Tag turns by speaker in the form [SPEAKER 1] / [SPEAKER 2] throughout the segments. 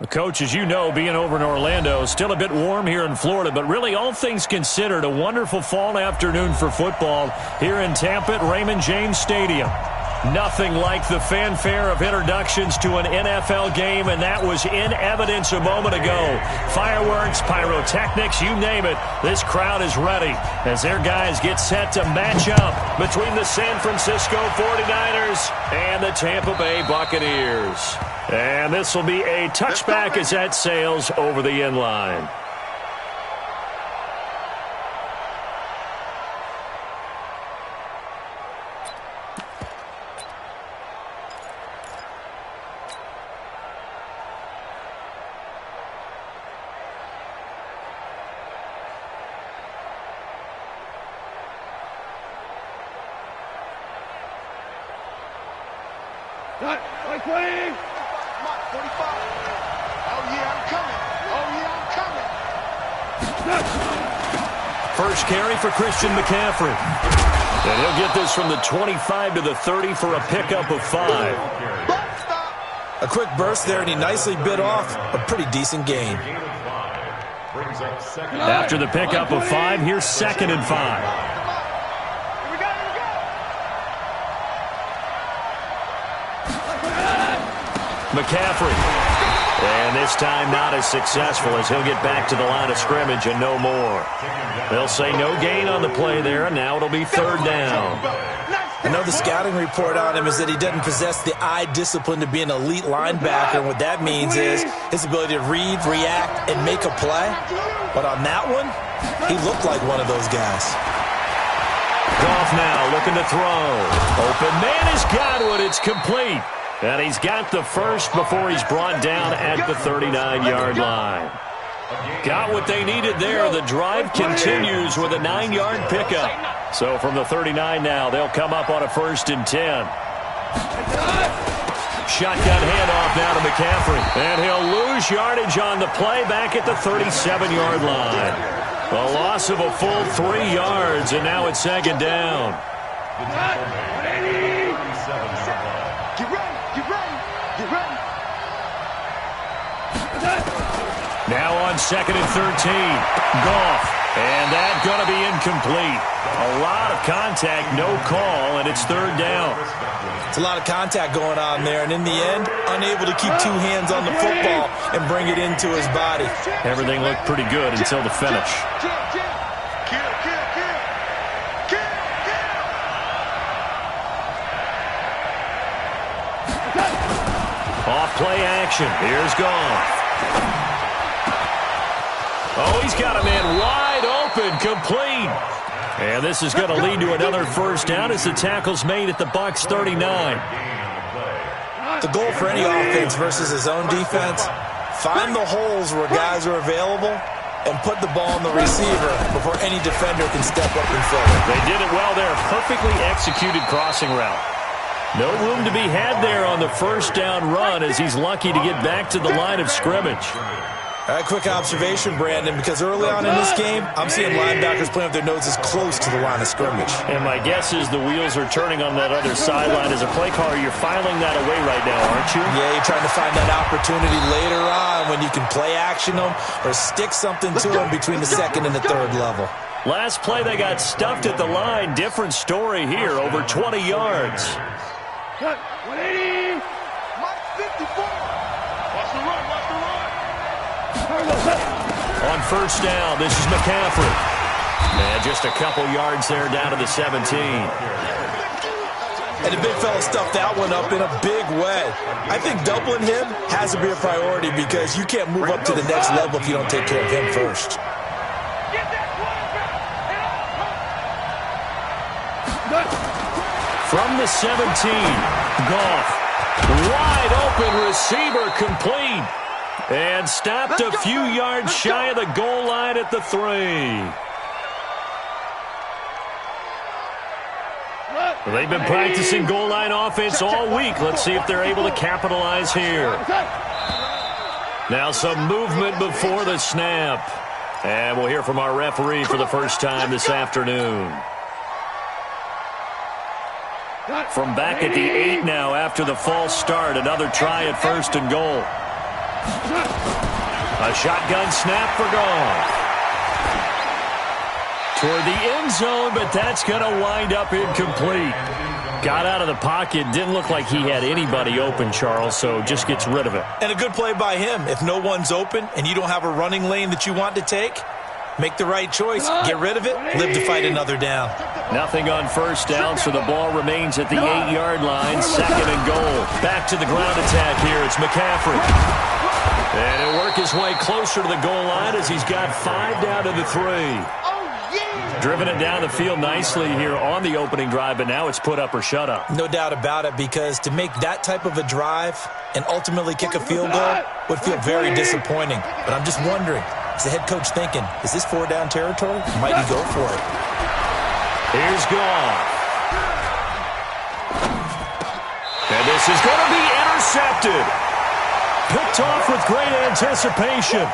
[SPEAKER 1] Coach, as you know, being over in Orlando, still a bit warm here in Florida, but really all things considered, a wonderful fall afternoon for football here in Tampa at Raymond James Stadium. Nothing like the fanfare of introductions to an NFL game, and that was in evidence a moment ago. Fireworks, pyrotechnics, you name it, this crowd is ready as their guys get set to match up between the San Francisco 49ers and the Tampa Bay Buccaneers. And this will be a touchback as that sails over the end line.
[SPEAKER 2] First carry for Christian McCaffrey.
[SPEAKER 1] And he'll get this from the 25 to the 30 for a pickup of 5.
[SPEAKER 2] A quick burst there, and he nicely bit off a pretty decent gain.
[SPEAKER 1] After the pickup of 5, here's 2nd and 5. McCaffrey. And this time not as successful as he'll get back to the line of scrimmage and no more. They'll say no gain on the play there, and now it'll be 3rd down.
[SPEAKER 2] I know the scouting report on him is that he doesn't possess the eye discipline to be an elite linebacker, and what that means is his ability to read, react, and make a play. But on that one, he looked like one of those guys.
[SPEAKER 1] Goff now looking to throw. Open man has got one. It's complete. And he's got the first before he's brought down at the 39-yard line. Got what they needed there. The drive continues with a 9-yard pickup. So from the 39 now, they'll come up on a 1st and 10. Shotgun handoff now to McCaffrey. And he'll lose yardage on the play back at the 37-yard line. A loss of a full 3 yards, and now it's 2nd down. Now on 2nd and 13. Goff. And that's going to be incomplete. A lot of contact, no call, and it's 3rd down.
[SPEAKER 2] It's a lot of contact going on there, and in the end, unable to keep 2 hands on the football and bring it into his body.
[SPEAKER 1] Everything looked pretty good until the finish. Off play action. Here's Goff. Oh, he's got a man wide open, complete. And this is going to lead to another 1st down as the tackle's made at the Bucs 39.
[SPEAKER 2] The goal for any offense versus his own defense, find the holes where guys are available and put the ball on the receiver before any defender can step up and fill it.
[SPEAKER 1] They did it well there. Perfectly executed crossing route. No room to be had there on the 1st down run as he's lucky to get back to the line of scrimmage.
[SPEAKER 2] All right, quick observation, Brandon, because early on in this game, I'm seeing linebackers playing with their noses close to the line of scrimmage.
[SPEAKER 1] And my guess is the wheels are turning on that other sideline. As a play caller, you're filing that away right now, aren't you?
[SPEAKER 2] Yeah, you're trying to find that opportunity later on when you can play action them or stick something to them between the 2nd and the 3rd level.
[SPEAKER 1] Last play, they got stuffed at the line. Different story here, over 20 yards.
[SPEAKER 3] 180. Mike 54. Watch the run, watch the run.
[SPEAKER 1] On 1st down, this is McCaffrey. And just a couple yards there down to the 17.
[SPEAKER 2] And the big fella stuffed that one up in a big way. I think doubling him has to be a priority because you can't move up to the next level if you don't take care of him first.
[SPEAKER 1] From the 17, Goff. Wide open receiver, complete. And stopped a few yards shy of the goal line at the 3. They've been practicing goal line offense all week. Let's see if they're able to capitalize here. Now some movement before the snap. And we'll hear from our referee for the first time this afternoon. From back at the 8 now after the false start, another try at 1st and goal. A shotgun snap for Goff. Toward the end zone, but that's going to wind up incomplete. Got out of the pocket. Didn't look like he had anybody open, Charles, so just gets rid of it.
[SPEAKER 2] And a good play by him. If no one's open and you don't have a running lane that you want to take, make the right choice. Get rid of it. Live to fight another down.
[SPEAKER 1] Nothing on first down, so the ball remains at the 8-yard line. Second and goal. Back to the ground attack here. It's McCaffrey. And he'll work his way closer to the goal line as he's got 5 down to the 3. Driven it down the field nicely here on the opening drive, but now it's put up or shut up.
[SPEAKER 2] No doubt about it, because to make that type of a drive and ultimately kick a field goal would feel very disappointing. But I'm just wondering, is the head coach thinking, is this 4-down territory? Might he go for it?
[SPEAKER 1] Here's Goff. And this is going to be intercepted. Picked off with great anticipation.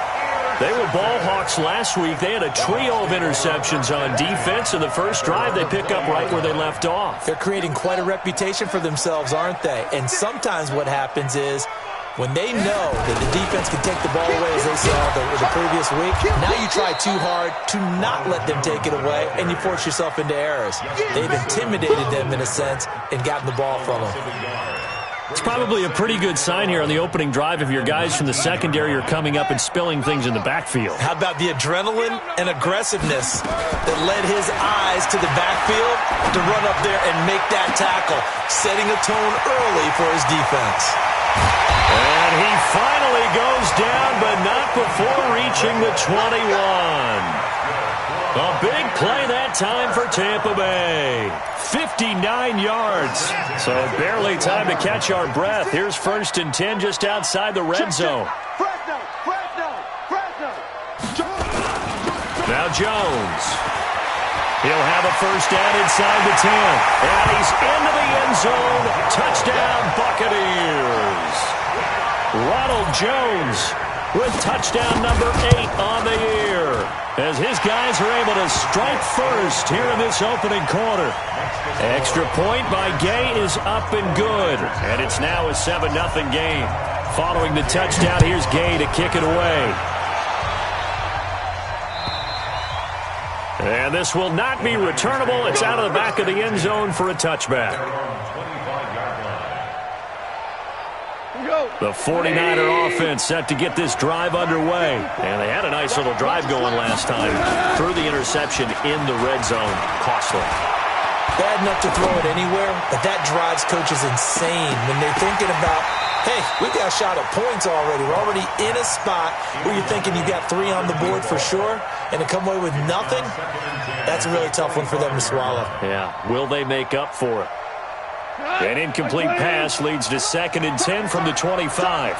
[SPEAKER 1] They were ball hawks last week. They had a trio of interceptions on defense. In the first drive, they pick up right where they left off.
[SPEAKER 2] They're creating quite a reputation for themselves, aren't they? And sometimes what happens is when they know that the defense can take the ball away, as they saw the previous week, now you try too hard to not let them take it away, and you force yourself into errors. They've intimidated them, in a sense, and gotten the ball from them.
[SPEAKER 1] It's probably a pretty good sign here on the opening drive if your guys from the secondary are coming up and spilling things in the backfield.
[SPEAKER 2] How about the adrenaline and aggressiveness that led his eyes to the backfield to run up there and make that tackle, setting a tone early for his defense.
[SPEAKER 1] And he finally goes down, but not before reaching the 21. A big play that time for Tampa Bay. 59 yards. So barely time to catch our breath. Here's 1st and 10 just outside the red zone. Now Jones. He'll have a first down inside the 10. And he's into the end zone. Touchdown, Buccaneers. Ronald Jones with touchdown number 8 on the year, as his guys are able to strike first here in this opening quarter. Extra point by Gay is up and good, and it's now a 7-0 game. Following the touchdown, here's Gay to kick it away. And this will not be returnable. It's out of the back of the end zone for a touchback. The 49er offense set to get this drive underway. And they had a nice little drive going last time. Threw the interception in the red zone. Costly.
[SPEAKER 2] Bad enough to throw it anywhere, but that drives coaches insane when they're thinking about, hey, we've got a shot at points already. We're already in a spot where you're thinking you got 3 on the board for sure, and to come away with nothing, that's a really tough one for them to swallow.
[SPEAKER 1] Yeah, will they make up for it? An incomplete pass leads to 2nd and 10 from the 25.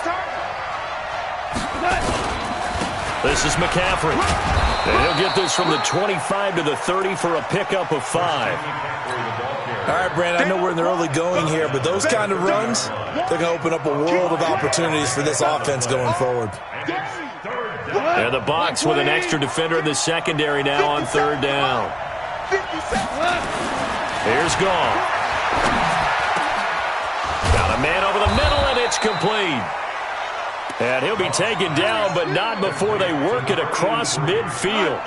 [SPEAKER 1] This is McCaffrey. And he'll get this from the 25 to the 30 for a pickup of 5.
[SPEAKER 2] All right, Brandon, I know we're in the early going here, but those kind of runs, they're going to open up a world of opportunities for this offense going forward.
[SPEAKER 1] And the box with an extra defender in the secondary now on 3rd down. Here's Goff. Got a man over the middle, and it's complete. And he'll be taken down, but not before they work it across midfield.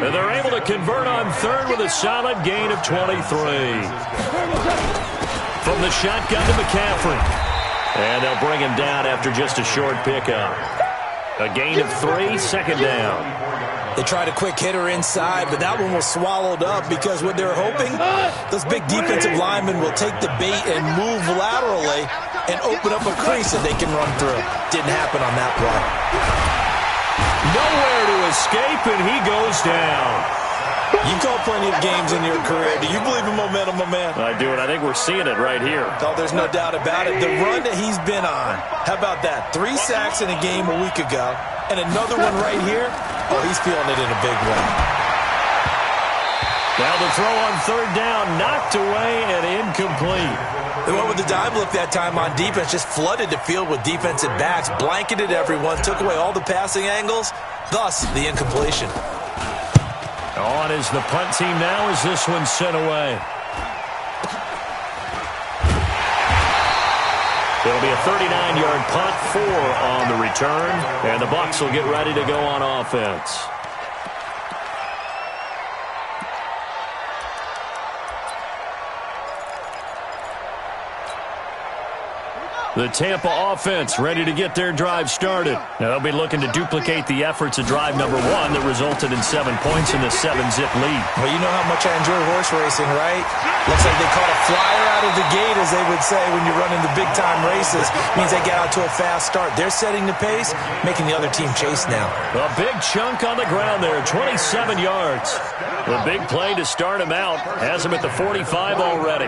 [SPEAKER 1] And they're able to convert on 3rd with a solid gain of 23. From the shotgun to McCaffrey. And they'll bring him down after just a short pickup. A gain of 3, 2nd down.
[SPEAKER 2] They tried a quick hitter inside, but that one was swallowed up because what they're hoping, those big defensive linemen will take the bait and move laterally and open up a crease that they can run through. Didn't happen on that play.
[SPEAKER 1] Nowhere to escape, and he goes down.
[SPEAKER 2] You call plenty of games in your career. Do you believe in momentum, my man?
[SPEAKER 1] I do, and I think we're seeing it right here.
[SPEAKER 2] Oh, there's no doubt about it. The run that he's been on, how about that? 3 sacks in a game a week ago, and another one right here. Oh, he's feeling it in a big way.
[SPEAKER 1] Now the throw on 3rd down, knocked away and incomplete.
[SPEAKER 2] They went with the dime look that time on defense, just flooded the field with defensive backs, blanketed everyone, took away all the passing angles, thus the incompletion.
[SPEAKER 1] On is the punt team now as this one's sent away. It'll be a 39-yard punt, 4 on the return, and the Bucs will get ready to go on offense. The Tampa offense ready to get their drive started. Now they'll be looking to duplicate the efforts of drive number 1 that resulted in 7 points in the 7-zip lead.
[SPEAKER 2] Well, you know how much I enjoy horse racing, right? Looks like they caught a flyer out of the gate, as they would say when you're running the big-time races. Means they get out to a fast start. They're setting the pace, making the other team chase now.
[SPEAKER 1] A big chunk on the ground there, 27 yards. The big play to start him out has him at the 45 already.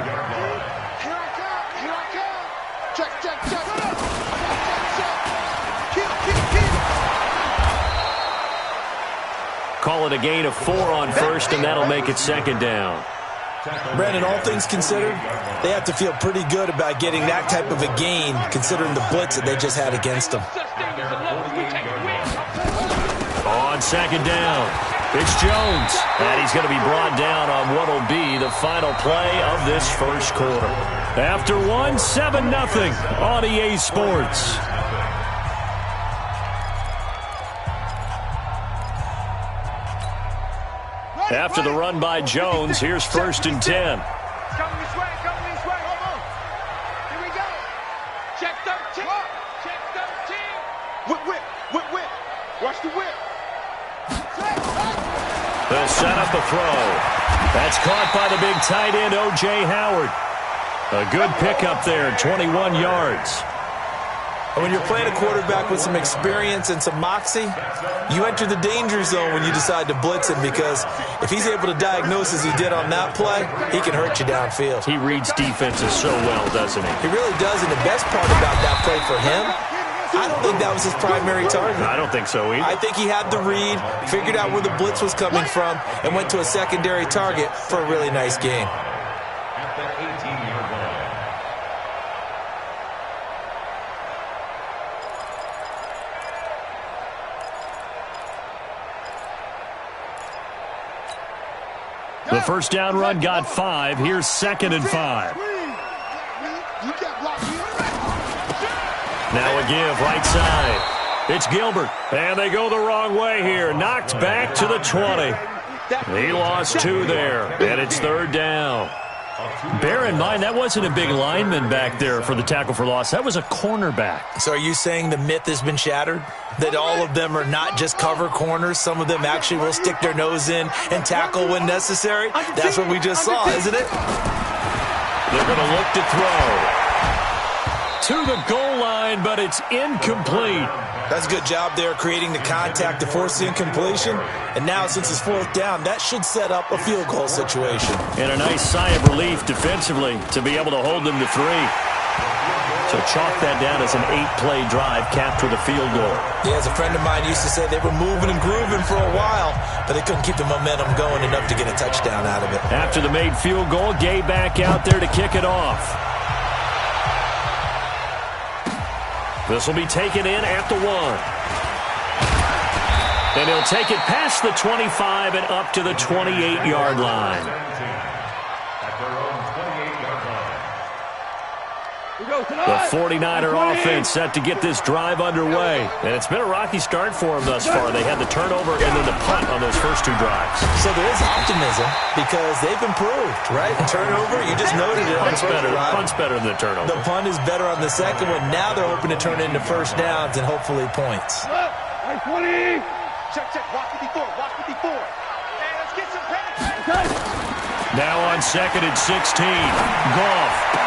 [SPEAKER 1] Call it a gain of 4 on first, and that'll make it second down.
[SPEAKER 2] Brandon, all things considered, they have to feel pretty good about getting that type of a gain, considering the blitz that they just had against them.
[SPEAKER 1] On second down, it's Jones, and he's going to be brought down on what will be the final play of this first quarter. After 1, 7-0 on EA Sports. After the run by Jones, here's 1st and 10.
[SPEAKER 3] Coming this way, coming this way. Here we go. Check 13. Check 13. Whip. Watch the whip.
[SPEAKER 1] They'll set up the throw. That's caught by the big tight end, O.J. Howard. A good pickup there, 21 yards.
[SPEAKER 2] And when you're playing a quarterback with some experience and some moxie, you enter the danger zone when you decide to blitz him, because if he's able to diagnose as he did on that play, he can hurt you downfield.
[SPEAKER 1] He reads defenses so well, doesn't he?
[SPEAKER 2] He really does, and the best part about that play for him, I don't think that was his primary target.
[SPEAKER 1] I don't think so either.
[SPEAKER 2] I think he had the read, figured out where the blitz was coming from, and went to a secondary target for a really nice game.
[SPEAKER 1] The first down run got 5. Here's 2nd and 5. Now a give, right side. It's Gilbert. And they go the wrong way here. Knocked back to the 20. He lost 2 there. And it's 3rd down. Bear in mind, that wasn't a big lineman back there for the tackle for loss. That was a cornerback.
[SPEAKER 2] So are you saying the myth has been shattered? That all of them are not just cover corners? Some of them actually will stick their nose in and tackle when necessary? That's what we just saw, isn't it?
[SPEAKER 1] They're going to look to throw. To the goal line, but it's incomplete.
[SPEAKER 2] That's a good job there, creating the contact to force the incompletion. And now, since it's 4th down, that should set up a field goal situation.
[SPEAKER 1] And a nice sigh of relief defensively to be able to hold them to 3. So chalk that down as an 8-play drive capped with a field goal.
[SPEAKER 2] Yeah, as a friend of mine used to say, they were moving and grooving for a while, but they couldn't keep the momentum going enough to get a touchdown out of it.
[SPEAKER 1] After the made field goal, Gay back out there to kick it off. This will be taken in at the 1. And he'll take it past the 25 and up to the 28-yard line. The 49er offense set to get this drive underway. And it's been a rocky start for them thus far. They had the turnover and then the punt on those first 2 drives.
[SPEAKER 2] So there is optimism because they've improved, right? Turnover, you just noted it.
[SPEAKER 1] Punt's better than the turnover.
[SPEAKER 2] The punt is better on the second one. Now they're hoping to turn it into first downs and hopefully points.
[SPEAKER 3] Check. Watch 54. Hey, let's get some penetration.
[SPEAKER 1] Now on 2nd and 16. Goff.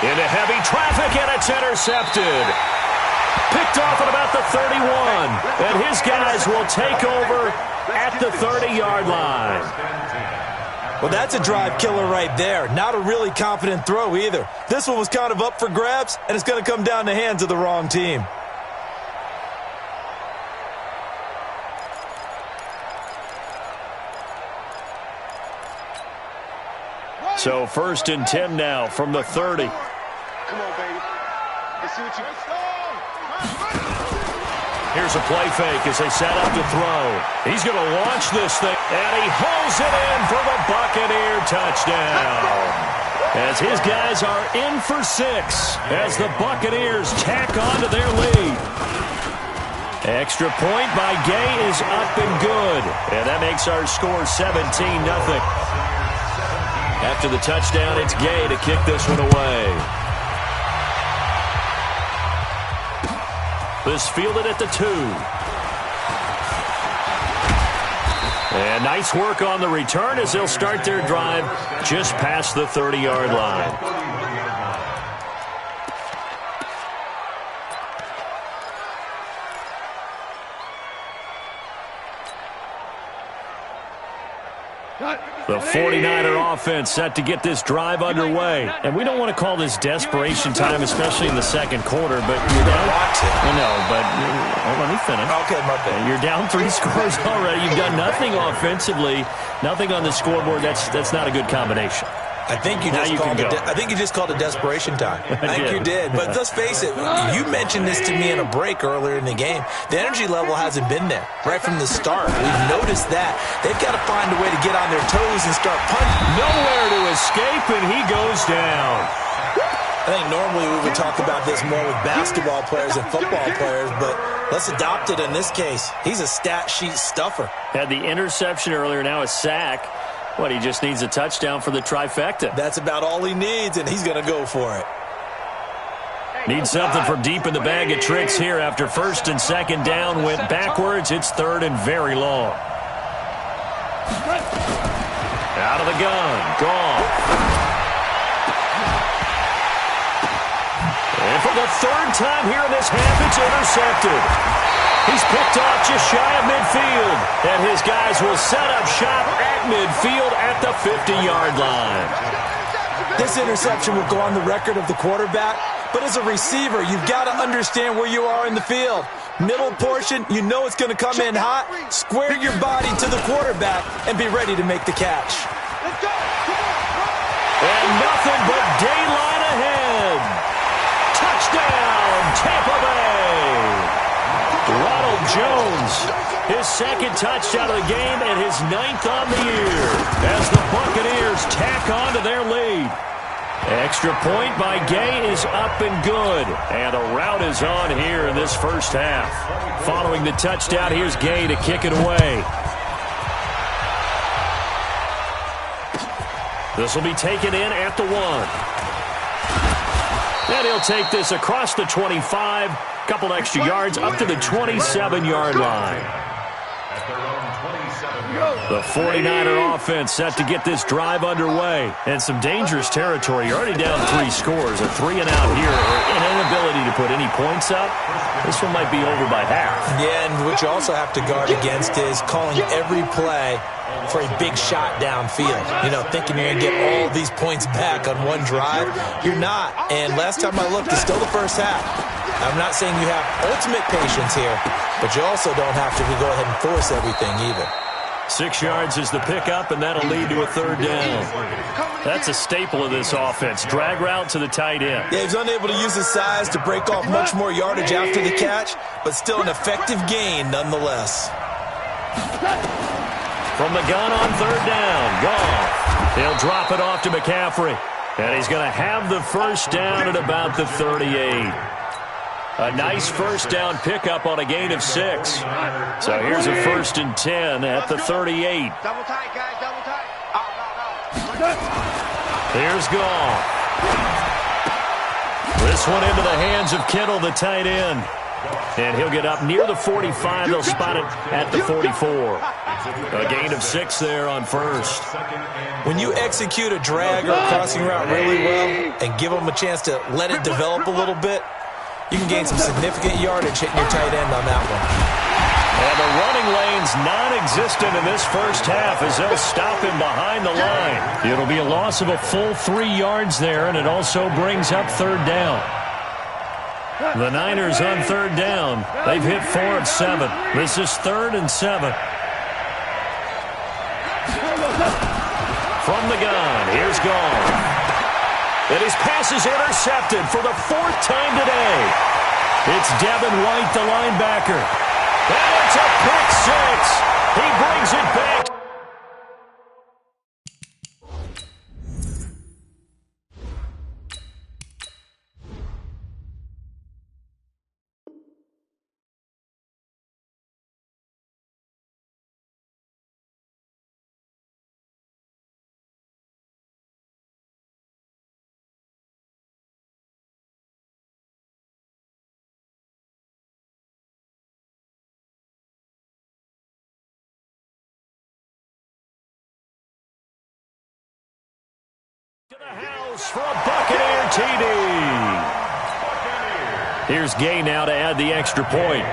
[SPEAKER 1] Into heavy traffic, and it's intercepted. Picked off at about the 31. And his guys will take over at the 30-yard line.
[SPEAKER 2] Well, that's a drive killer right there. Not a really confident throw either. This one was kind of up for grabs, and it's going to come down the hands of the wrong team.
[SPEAKER 1] So 1st and 10 now from the 30.
[SPEAKER 3] Come on, baby. Let's see what you...
[SPEAKER 1] Here's a play fake as they set up to throw. He's going to launch this thing, and he hauls it in for the Buccaneer touchdown. as his guys are in for 6 as the Buccaneers tack on to their lead. Extra point by Gay is up and good, and that makes our score 17-0. After the touchdown, it's Gay to kick this one away. This fielded at the 2. And nice work on the return as they'll start their drive just past the 30-yard line. The 49er offense set to get this drive underway. And we don't want to call this desperation time, especially in the second quarter, but you're down. I know, but let me finish.
[SPEAKER 2] Okay, my bad.
[SPEAKER 1] You're down 3 scores already. You've done nothing offensively, nothing on the scoreboard. That's not a good combination.
[SPEAKER 2] I think you just called it desperation time. I think you did. But let's face it, you mentioned this to me in a break earlier in the game. The energy level hasn't been there right from the start. We've noticed that. They've got to find a way to get on their toes and start punting.
[SPEAKER 1] Nowhere to escape, and he goes down.
[SPEAKER 2] I think normally we would talk about this more with basketball players and football players, but let's adopt it in this case. He's a stat sheet stuffer.
[SPEAKER 1] Had the interception earlier, now a sack. What, he just needs a touchdown for the trifecta.
[SPEAKER 2] That's about all he needs, and he's going to go for it.
[SPEAKER 1] Needs something from deep in the bag of tricks here after first and second down went backwards. It's third and very long. Out of the gun. Gone. And for the third time here in this half, it's intercepted. He's picked off just shy of midfield, and his guys will set up shop at midfield at the 50-yard line.
[SPEAKER 2] This interception will go on the record of the quarterback, but as a receiver, you've got to understand where you are in the field. Middle portion, you know it's going to come in hot. Square your body to the quarterback and be ready to make the catch.
[SPEAKER 1] And nothing but daylight ahead. Touchdown, Tampa Bay. Ronald Jones, his second touchdown of the game and his 9th on the year as the Buccaneers tack on to their lead. Extra point by Gay is up and good, and a rout is on here in this first half. Following the touchdown, here's Gay to kick it away. This will be taken in at the 1. And he'll take this across the 25. Couple extra yards up to the 27-yard line. The 49er offense set to get this drive underway. And some dangerous territory. You're already down 3 scores. A 3 and out here. An inability to put any points up. This one might be over by half.
[SPEAKER 2] Yeah, and what you also have to guard against is calling every play for a big shot downfield. You know, thinking you're going to get all these points back on one drive. You're not. And last time I looked, it's still the first half. I'm not saying you have ultimate patience here, but you also don't have to go ahead and force everything either.
[SPEAKER 1] 6 yards is the pickup, and that'll lead to a third down. That's a staple of this offense. Drag route to the tight end.
[SPEAKER 2] Yeah, he's unable to use his size to break off much more yardage after the catch, but still an effective gain nonetheless.
[SPEAKER 1] From the gun on third down. Gone. He'll drop it off to McCaffrey. And he's going to have the first down at about the 38. A nice first down pickup on a gain of 6. So here's a 1st and 10 at the 38.
[SPEAKER 3] Double tight, guys, double tight. No.
[SPEAKER 1] Here's Goff. This one into the hands of Kittle, the tight end. And he'll get up near the 45. They'll spot it at the 44. A gain of 6 there on first.
[SPEAKER 2] When you execute a drag or a crossing route really well and give them a chance to let it develop a little bit, you can gain some significant yardage hitting your tight end on that one.
[SPEAKER 1] And the running lane's non-existent in this first half as they'll stop him behind the line. It'll be a loss of a full 3 yards there, and it also brings up third down. The Niners on third down. They've hit 4 of 7. This is 3rd and 7. From the gun, here's Goff. And his pass is intercepted for the 4th time today. It's Devin White, the linebacker. And it's a pick 6. He brings it back. House for a Buccaneer TD. Here's Gay now to add the extra point.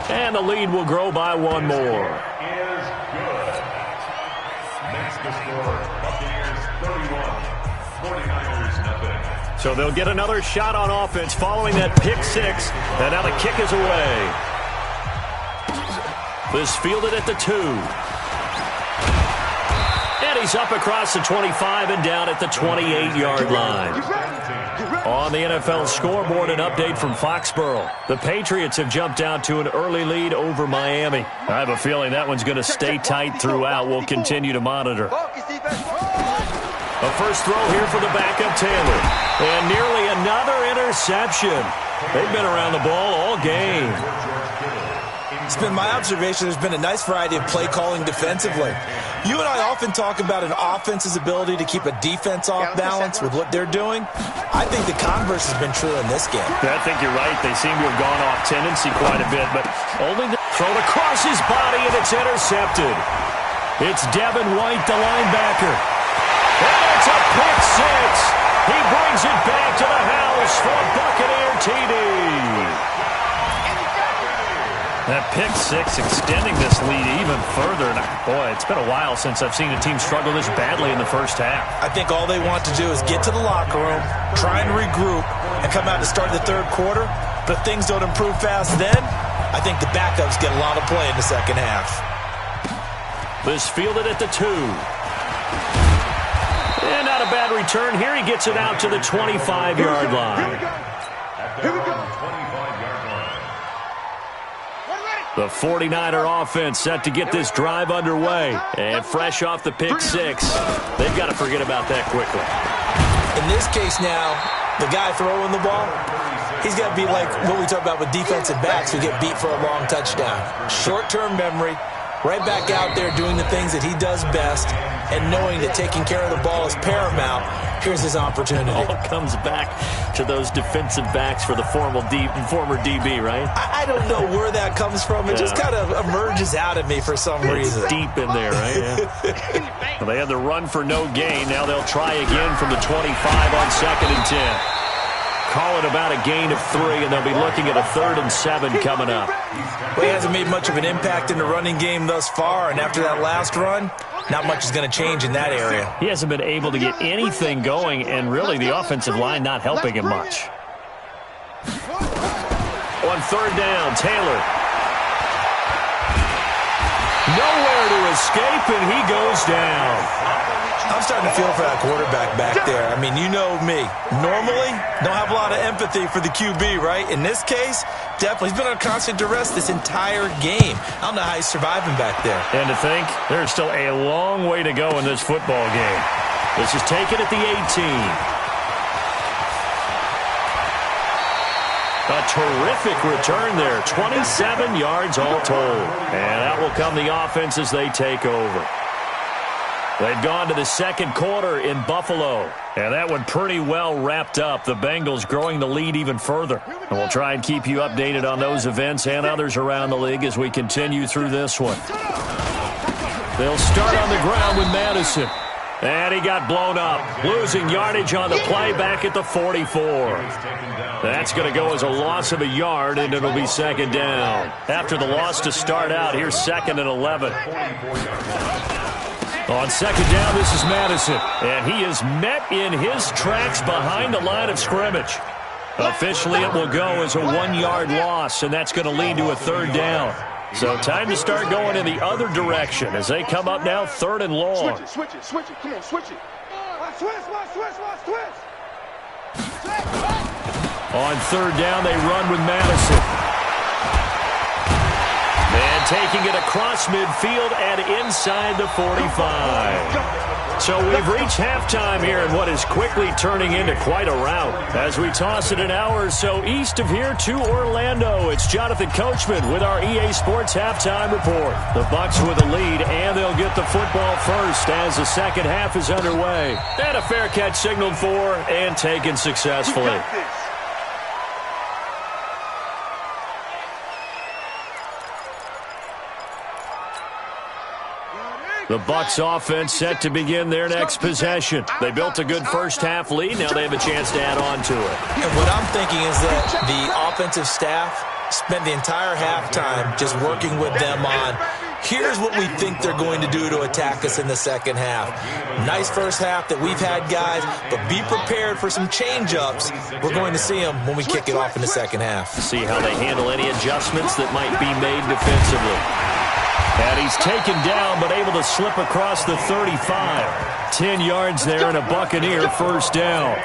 [SPEAKER 1] And the lead will grow by one more. So they'll get another shot on offense following that pick six. And now the kick is away. This fielded at the 2. And he's up across the 25 and down at the 28-yard line. On the NFL scoreboard, an update from Foxborough. The Patriots have jumped out to an early lead over Miami. I have a feeling that one's going to stay tight throughout. We'll continue to monitor. A first throw here for the backup Taylor. And nearly another interception. They've been around the ball all game.
[SPEAKER 2] It's been my observation there's been a nice variety of play calling defensively. You and I often talk about an offense's ability to keep a defense off balance with what they're doing. I think the converse has been true in this game.
[SPEAKER 1] I think you're right. They seem to have gone off tendency quite a bit, but only thrown across his body, and it's intercepted. It's Devin White, the linebacker. And it's a pick six. He brings it back to the house for a Buccaneer TD. That pick six extending this lead even further. And boy, it's been a while since I've seen a team struggle this badly in the first half.
[SPEAKER 2] I think all they want to do is get to the locker room, try and regroup, and come out to start the third quarter. But if things don't improve fast then, I think the backups get a lot of play in the second half.
[SPEAKER 1] This fielded at the 2. And not a bad return. Here he gets it out to the 25-yard line.
[SPEAKER 3] Here we go.
[SPEAKER 1] The 49er offense set to get this drive underway. And fresh off the pick six, they've got to forget about that quickly.
[SPEAKER 2] In this case now, the guy throwing the ball, he's got to be like what we talk about with defensive backs who get beat for a long touchdown. Short-term memory, right back out there doing the things that he does best, and knowing that taking care of the ball is paramount. Here's his opportunity.
[SPEAKER 1] All comes back to those defensive backs for the former DB, right?
[SPEAKER 2] I don't know where that comes from. It just kind of emerges out at me for some reason.
[SPEAKER 1] It's deep in there, right? Yeah. Well, they had the run for no gain. Now they'll try again from the 25 on 2nd and 10. Call it about a gain of 3, and they'll be looking at a 3rd and 7 coming up.
[SPEAKER 2] Well, he hasn't made much of an impact in the running game thus far, and after that last run, not much is going to change in that area.
[SPEAKER 1] He hasn't been able to get anything going, and really the offensive line not helping him much. On 3rd down, Taylor. Nowhere to escape, and he goes down.
[SPEAKER 2] I'm starting to feel for that quarterback back there. I mean, you know me. Normally, don't have a lot of empathy for the QB, right? In this case, definitely. He's been on constant duress this entire game. I don't know how he's surviving back there.
[SPEAKER 1] And to think, there's still a long way to go in this football game. This is taken at the 18. A terrific return there. 27 yards all told. And out will come the offense as they take over. They've gone to the second quarter in Buffalo. And that one pretty well wrapped up. The Bengals growing the lead even further. And we'll try and keep you updated on those events and others around the league as we continue through this one. They'll start on the ground with Madison. And he got blown up. Losing yardage on the play back at the 44. That's going to go as a loss of a yard, and it'll be 2nd down. After the loss to start out, here's 2nd and 11. On 2nd down, this is Madison. And he is met in his tracks behind the line of scrimmage. Officially, it will go as a 1-yard loss, and that's going to lead to a 3rd down. So time to start going in the other direction as they come up now 3rd and long.
[SPEAKER 3] Switch it. Come on, switch it. Switch.
[SPEAKER 1] On 3rd down, they run with Madison. And taking it across midfield and inside the 45. So we've reached halftime here in what is quickly turning into quite a rout. As we toss it an hour or so east of here to Orlando, it's Jonathan Coachman with our EA Sports Halftime Report. The Bucs with a lead, and they'll get the football first as the second half is underway. And a fair catch signaled for and taken successfully. The Bucs offense set to begin their next possession. They built a good first-half lead. Now they have a chance to add on to it.
[SPEAKER 2] And what I'm thinking is that the offensive staff spent the entire halftime just working with them on, here's what we think they're going to do to attack us in the second half. Nice first half that we've had, guys, but be prepared for some change-ups. We're going to see them when we kick it off in the second half.
[SPEAKER 1] See how they handle any adjustments that might be made defensively. And he's taken down, but able to slip across the 35. 10 yards there and a Buccaneer first down.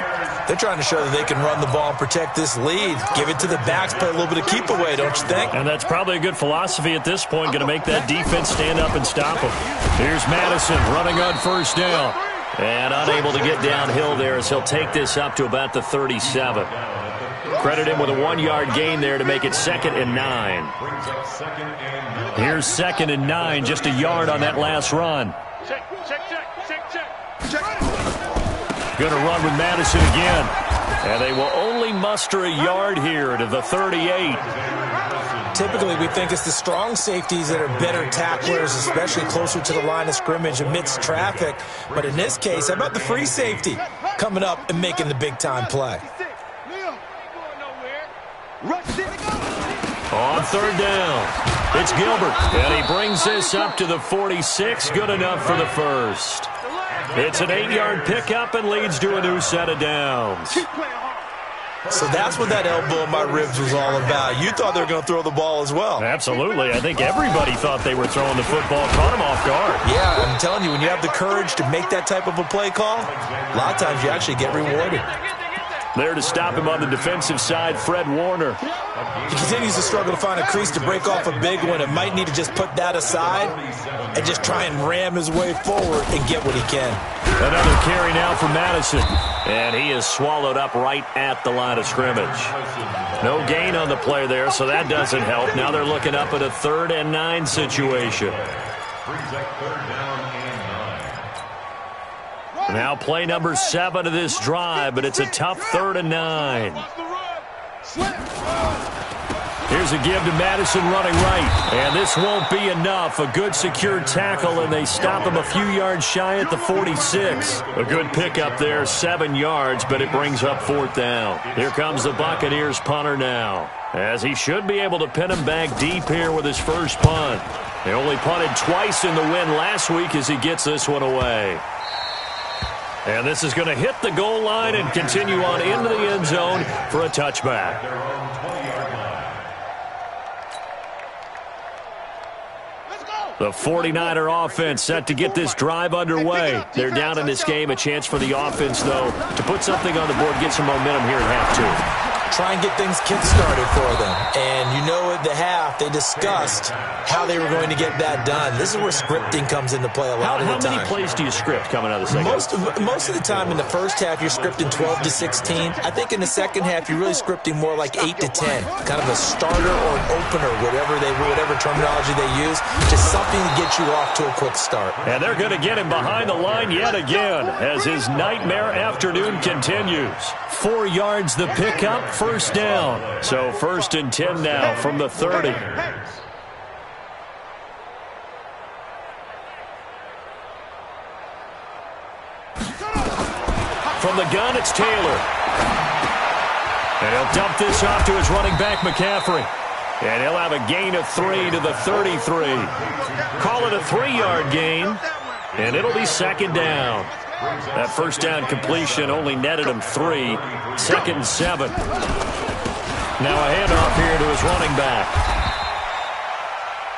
[SPEAKER 2] They're trying to show that they can run the ball and protect this lead. Give it to the backs, play a little bit of keep away, don't you think?
[SPEAKER 1] And that's probably a good philosophy at this point, going to make that defense stand up and stop them. Here's Madison running on first down. And unable to get downhill there as he'll take this up to about the 37. Credit him with a 1-yard gain there to make it 2nd and 9. Here's 2nd and 9, just a yard on that last run.
[SPEAKER 3] Check.
[SPEAKER 1] Going to run with Madison again. And they will only muster a yard here to the 38.
[SPEAKER 2] Typically, we think it's the strong safeties that are better tacklers, especially closer to the line of scrimmage amidst traffic. But in this case, how about the free safety coming up and making the big-time play?
[SPEAKER 1] On third down, it's Gilbert. And he brings this up to the 46. Good enough for the first. It's an 8-yard pickup and leads to a new set of downs.
[SPEAKER 2] So that's what that elbow in my ribs was all about. You thought they were going to throw the ball as well.
[SPEAKER 1] Absolutely. I think everybody thought they were throwing the football. Caught them off guard.
[SPEAKER 2] Yeah, I'm telling you, when you have the courage to make that type of a play call, a lot of times you actually get rewarded.
[SPEAKER 1] There to stop him on the defensive side, Fred Warner.
[SPEAKER 2] He continues to struggle to find a crease to break off a big one and might need to just put that aside and just try and ram his way forward and get what he can.
[SPEAKER 1] Another carry now for Madison. And he is swallowed up right at the line of scrimmage. No gain on the play there, so that doesn't help. Now they're looking up at a 3rd and 9 situation. Now play number 7 of this drive, but it's a tough 3rd and 9. Here's a give to Madison running right. And this won't be enough. A good secured tackle, and they stop him a few yards shy at the 46. A good pickup there, 7 yards, but it brings up 4th down. Here comes the Buccaneers punter now, as he should be able to pin him back deep here with his first punt. They only punted twice in the win last week as he gets this one away. And this is going to hit the goal line and continue on into the end zone for a touchback. The 49er offense set to get this drive underway. They're down in this game. A chance for the offense, though, to put something on the board, get some momentum here at half 2.
[SPEAKER 2] Try and get things kick-started for them. And you know at the half, they discussed how they were going to get that done. This is where scripting comes into play a lot of the time.
[SPEAKER 1] How many plays do you script coming out of the second?
[SPEAKER 2] Most of the time in the first half, you're scripting 12 to 16. I think in the second half, you're really scripting more like 8 to 10. Kind of a starter or an opener, whatever terminology they use. Just something to get you off to a quick start.
[SPEAKER 1] And they're going to get him behind the line yet again as his nightmare afternoon continues. 4 yards the pickup, first down. So 1st and 10 now from the 30. From the gun, it's Taylor. And he'll dump this off to his running back, McCaffrey. And he'll have a gain of 3 to the 33. Call it a 3-yard gain, and it'll be 2nd down. That first down completion only netted him 3. 2nd and 7. Now a handoff here to his running back.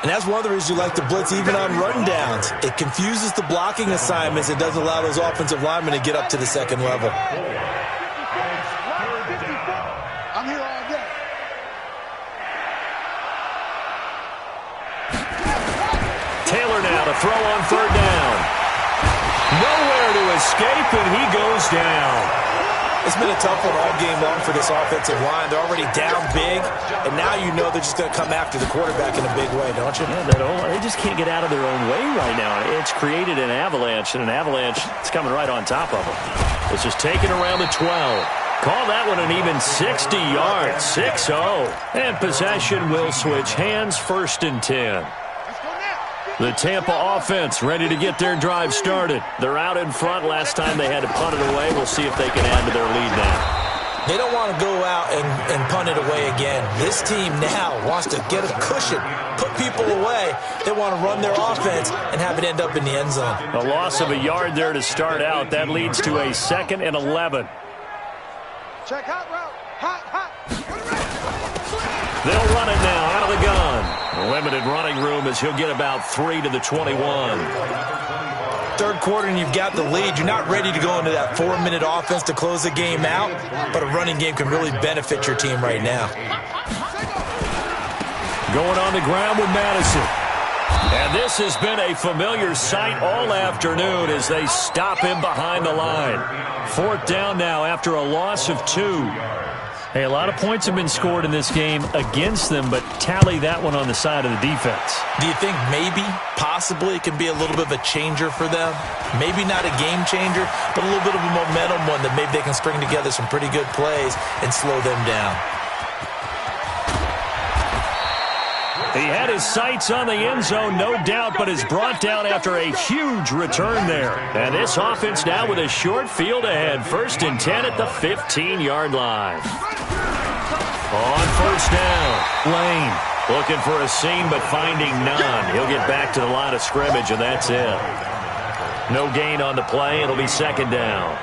[SPEAKER 2] And that's one of the reasons you like to blitz even on rundowns. It confuses the blocking assignments. It doesn't allow those offensive linemen to get up to the second level.
[SPEAKER 3] I'm here all day.
[SPEAKER 1] Taylor now to throw on 3rd down. Nowhere to escape, and he goes down.
[SPEAKER 2] It's been a tough one all game long for this offensive line. They're already down big, and now you know they're just going to come after the quarterback in a big way, don't you?
[SPEAKER 1] Yeah, they just can't get out of their own way right now. It's created an avalanche, and an avalanche is coming right on top of them. It's just taken around the 12. Call that one an even 60 yards, 6-0. And possession will switch hands, 1st and 10.
[SPEAKER 3] Let's go now.
[SPEAKER 1] The Tampa offense ready to get their drive started. They're out in front. Last time they had to punt it away. We'll see if they can add to their lead now.
[SPEAKER 2] They don't want to go out and punt it away again. This team now wants to get a cushion, put people away. They want to run their offense and have it end up in the end zone.
[SPEAKER 1] A loss of a yard there to start out. That leads to a 2nd and 11.
[SPEAKER 3] Check hot route. Hot.
[SPEAKER 1] They'll run it now out of the gun. Limited running room as he'll get about 3 to the 21.
[SPEAKER 2] Third quarter and you've got the lead. You're not ready to go into that 4-minute offense to close the game out, but a running game can really benefit your team right now.
[SPEAKER 1] Going on the ground with Madison. And this has been a familiar sight all afternoon as they stop him behind the line. 4th down now after a loss of 2. Hey, a lot of points have been scored in this game against them, but tally that one on the side of the defense.
[SPEAKER 2] Do you think maybe, possibly, it can be a little bit of a changer for them? Maybe not a game changer, but a little bit of a momentum one that maybe they can string together some pretty good plays and slow them down.
[SPEAKER 1] He had his sights on the end zone, no doubt, but is brought down after a huge return there. And this offense now with a short field ahead. 1st and 10 at the 15-yard line. On 1st down, Lane looking for a seam but finding none. He'll get back to the line of scrimmage, and that's it. No gain on the play. It'll be 2nd down.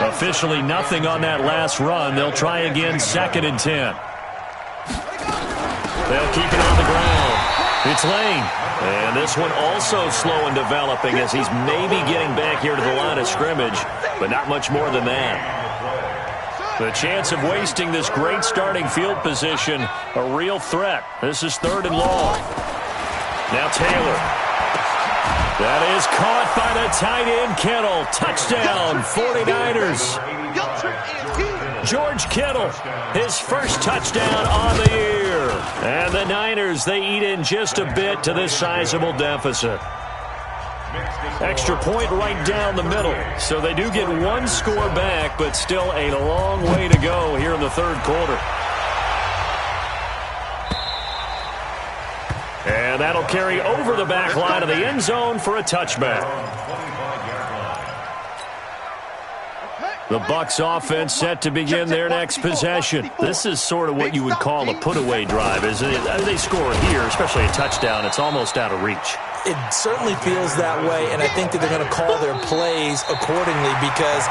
[SPEAKER 1] Officially nothing on that last run. They'll try again, 2nd and 10. They'll keep it on the ground. It's Lane. And this one also slow in developing as he's maybe getting back here to the line of scrimmage, but not much more than that. The chance of wasting this great starting field position, a real threat. This is 3rd and long. Now Taylor. That is caught by the tight end, Kittle. Touchdown, 49ers. George Kittle, his first touchdown on the year. And the Niners, they eat in just a bit to this sizable deficit. Extra point right down the middle. So they do get one score back, but still a long way to go here in the 3rd quarter. And that'll carry over the back line of the end zone for a touchback. The Bucs offense set to begin their next possession. This is sort of what you would call a put-away drive, isn't it? They score here, especially a touchdown. It's almost out of reach.
[SPEAKER 2] It certainly feels that way, and I think that they're going to call their plays accordingly because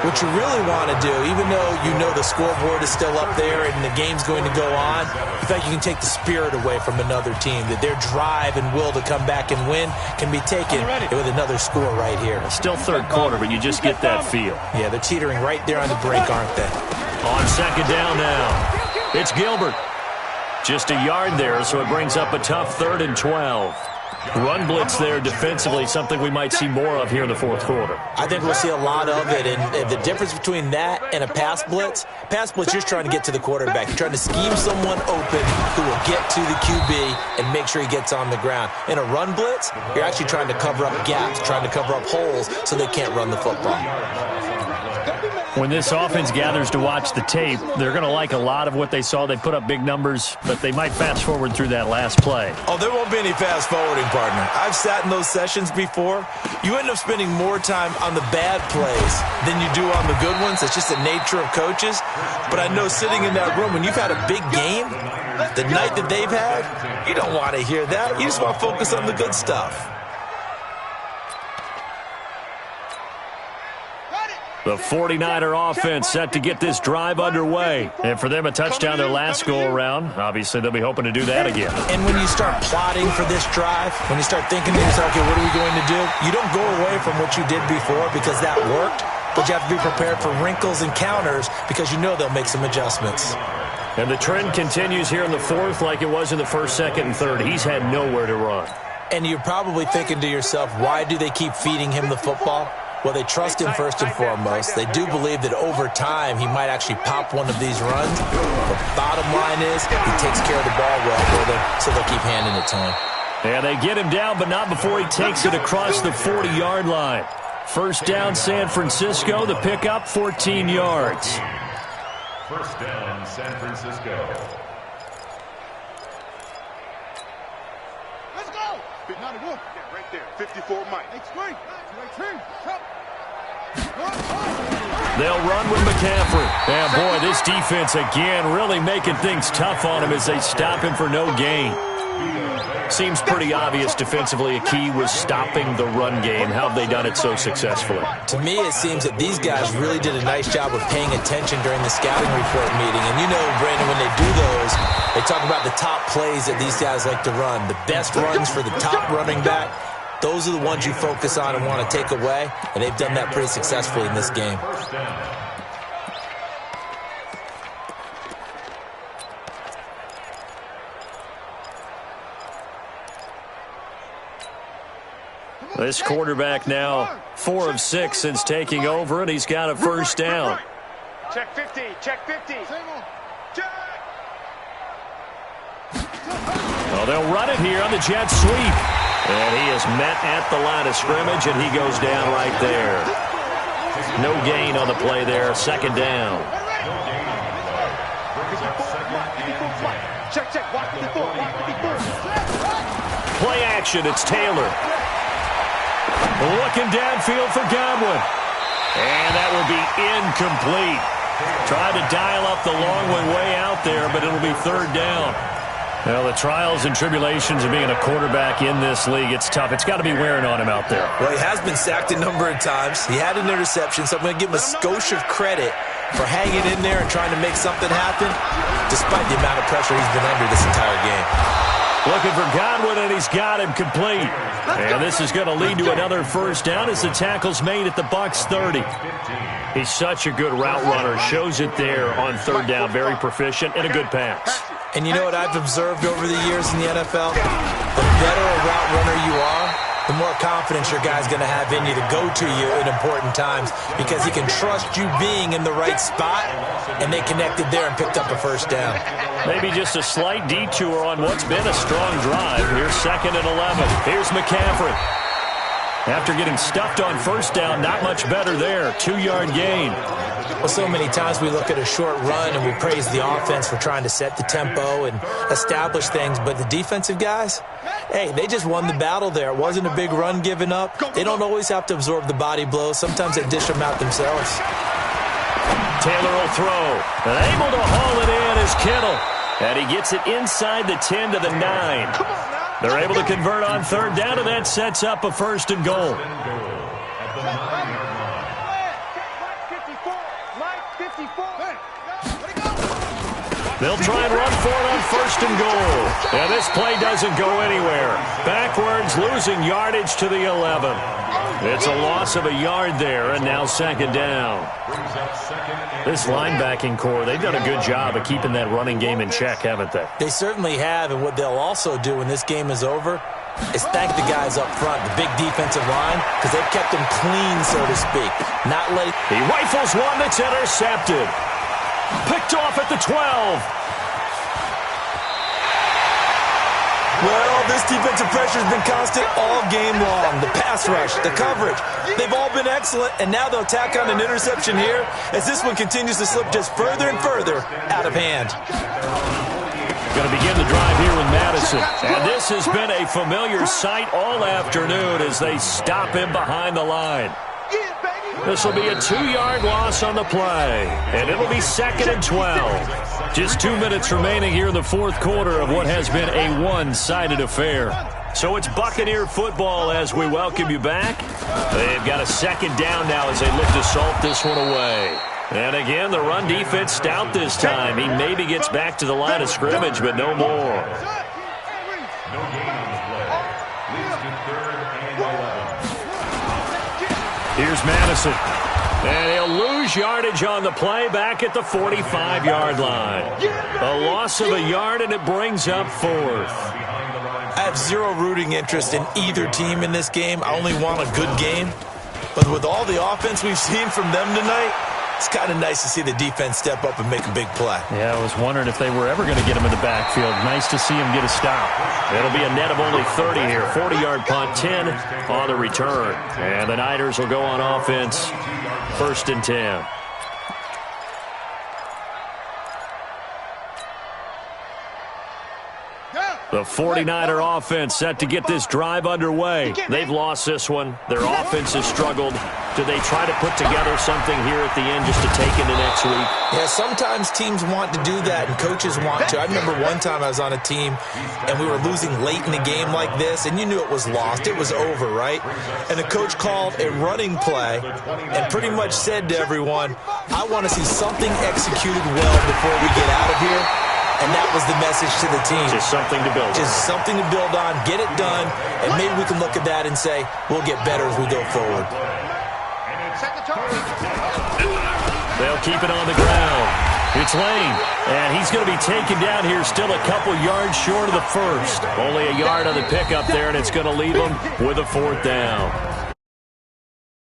[SPEAKER 2] what you really want to do, even though you know the scoreboard is still up there and the game's going to go on, in fact, you can take the spirit away from another team, that their drive and will to come back and win can be taken with another score right here.
[SPEAKER 1] Still 3rd quarter, but you just get that feel.
[SPEAKER 2] Yeah, they're teetering right there on the break, aren't they?
[SPEAKER 1] On 2nd down now, it's Gilbert. Just a yard there, so it brings up a tough 3rd and 12. Run blitz there defensively, something we might see more of here in the 4th quarter.
[SPEAKER 2] I think we'll see a lot of it, and the difference between that and a pass blitz, you're just trying to get to the quarterback. You're trying to scheme someone open who will get to the QB and make sure he gets on the ground. In a run blitz, you're actually trying to cover up gaps, trying to cover up holes so they can't run the football.
[SPEAKER 1] When this offense gathers to watch the tape, they're going to like a lot of what they saw. They put up big numbers, but they might fast forward through that last play.
[SPEAKER 2] Oh, there won't be any fast forwarding, partner. I've sat in those sessions before. You end up spending more time on the bad plays than you do on the good ones. It's just the nature of coaches. But I know sitting in that room, when you've had a big game, the night that they've had, you don't want to hear that. You just want to focus on the good stuff.
[SPEAKER 1] The 49er offense set to get this drive underway. And for them, a touchdown their last go-around. Obviously, they'll be hoping to do that again.
[SPEAKER 2] And when you start plotting for this drive, when you start thinking to yourself, okay, what are we going to do? You don't go away from what you did before because that worked, but you have to be prepared for wrinkles and counters because you know they'll make some adjustments.
[SPEAKER 1] And the trend continues here in the 4th like it was in the 1st, 2nd, and 3rd. He's had nowhere to run.
[SPEAKER 2] And you're probably thinking to yourself, why do they keep feeding him the football? Well, they trust him first and foremost. They do believe that over time he might actually pop one of these runs. The bottom line is he takes care of the ball well for them, so they'll keep handing it to him.
[SPEAKER 1] And they get him down, but not before he takes it across the 40-yard line. 1st down, San Francisco. The pickup, 14 yards.
[SPEAKER 4] 1st down, San Francisco.
[SPEAKER 3] Let's go! Yeah, right there. 54 Mike.
[SPEAKER 1] They'll run with McCaffrey. And, boy, this defense, again, really making things tough on him as they stop him for no gain. Seems pretty obvious defensively a key was stopping the run game. How have they done it so successfully?
[SPEAKER 2] To me, it seems that these guys really did a nice job of paying attention during the scouting report meeting. And you know, Brandon, when they do those, they talk about the top plays that these guys like to run. The best runs for the top running back. Those are the ones you focus on and want to take away. And they've done that pretty successfully in this game.
[SPEAKER 1] This quarterback now 4 of 6 since taking over, and he's got a first down.
[SPEAKER 3] Check 50. Check 50. Check.
[SPEAKER 1] Well, they'll run it here on the jet sweep. And he is met at the line of scrimmage, and he goes down right there. No gain on the play there. Second down.
[SPEAKER 3] Check, check. Watch 54. Watch 54.
[SPEAKER 1] Play action. It's Taylor. Looking downfield for Godwin. And that will be incomplete. Tried to dial up the long one way out there, but it'll be third down. Well, the trials and tribulations of being a quarterback in this league, it's tough. It's got to be wearing on him out there.
[SPEAKER 2] Well, he has been sacked a number of times. He had an interception, so I'm going to give him a skosh of credit for hanging in there and trying to make something happen, despite the amount of pressure he's been under this entire game.
[SPEAKER 1] Looking for Godwin, and he's got him complete. And this is going to lead to another first down as the tackle's made at the Bucs 30. He's such a good route runner. Shows it there on third down. Very proficient and a good pass.
[SPEAKER 2] And you know what I've observed over the years in the NFL? The better a route runner you are, the more confidence your guy's going to have in you to go to you in important times because he can trust you being in the right spot, and they connected there and picked up a first down.
[SPEAKER 1] Maybe just a slight detour on what's been a strong drive. Here's 2nd and 11. Here's McCaffrey. After getting stuffed on first down, not much better there. 2-yard gain.
[SPEAKER 2] Well, so many times we look at a short run and we praise the offense for trying to set the tempo and establish things, but the defensive guys, hey, they just won the battle there. It wasn't a big run given up. They don't always have to absorb the body blows. Sometimes they dish them out themselves.
[SPEAKER 1] Taylor will throw. And able to haul it in is Kittle. And he gets it inside the 10 to the 9. They're able to convert on third down, and that sets up a 1st and goal. They'll try and run for it on 1st and goal. And this play doesn't go anywhere. Backwards, losing yardage to the 11. It's a loss of a yard there, and now 2nd down. This linebacking core, they've done a good job of keeping that running game in check, haven't they?
[SPEAKER 2] They certainly have, and what they'll also do when this game is over is thank the guys up front, the big defensive line, because they've kept them clean, so to speak. Not late.
[SPEAKER 1] He rifles one that's intercepted. Picked off at the 12.
[SPEAKER 2] Well, this defensive pressure has been constant all game long. The pass rush, the coverage, they've all been excellent, and now they'll tack on an interception here as this one continues to slip just further and further out of hand.
[SPEAKER 1] Going to begin the drive here with Madison. And this has been a familiar sight all afternoon as they stop him behind the line. This will be a 2-yard loss on the play, and it'll be 2nd and 12. Just 2 minutes remaining here in the fourth quarter of what has been a one-sided affair. So it's Buccaneer football as we welcome you back. They've got a 2nd down now as they look to salt this one away. And again, the run defense stout this time. He maybe gets back to the line of scrimmage, but no more.
[SPEAKER 4] No gain on the play. Leads to 3rd and 11.
[SPEAKER 1] Here's Madison. And he'll lose yardage on the play back at the 45-yard line. A loss of a yard, and it brings up 4th.
[SPEAKER 2] I have zero rooting interest in either team in this game. I only want a good game. But with all the offense we've seen from them tonight, it's kind of nice to see the defense step up and make a big play.
[SPEAKER 1] Yeah, I was wondering if they were ever going to get him in the backfield. Nice to see him get a stop. It'll be a net of only 30 here. 40-yard punt, 10 on the return. And the Niners will go on offense. 1st and 10. The 49er offense set to get this drive underway. They've lost this one. Their offense has struggled. Do they try to put together something here at the end just to take into next week?
[SPEAKER 2] Yeah, sometimes teams want to do that and coaches want to. I remember one time I was on a team and we were losing late in the game like this, and you knew it was lost. It was over, right? And the coach called a running play and pretty much said to everyone, I want to see something executed well before we get out of here. And that was the message to the team.
[SPEAKER 1] Just something to build on.
[SPEAKER 2] Just something to build on, get it done, and maybe we can look at that and say, we'll get better as we go forward.
[SPEAKER 1] They'll keep it on the ground. It's Lane, and he's going to be taken down here still a couple yards short of the first. Only a yard on the pickup there, and it's going to leave him with a 4th down.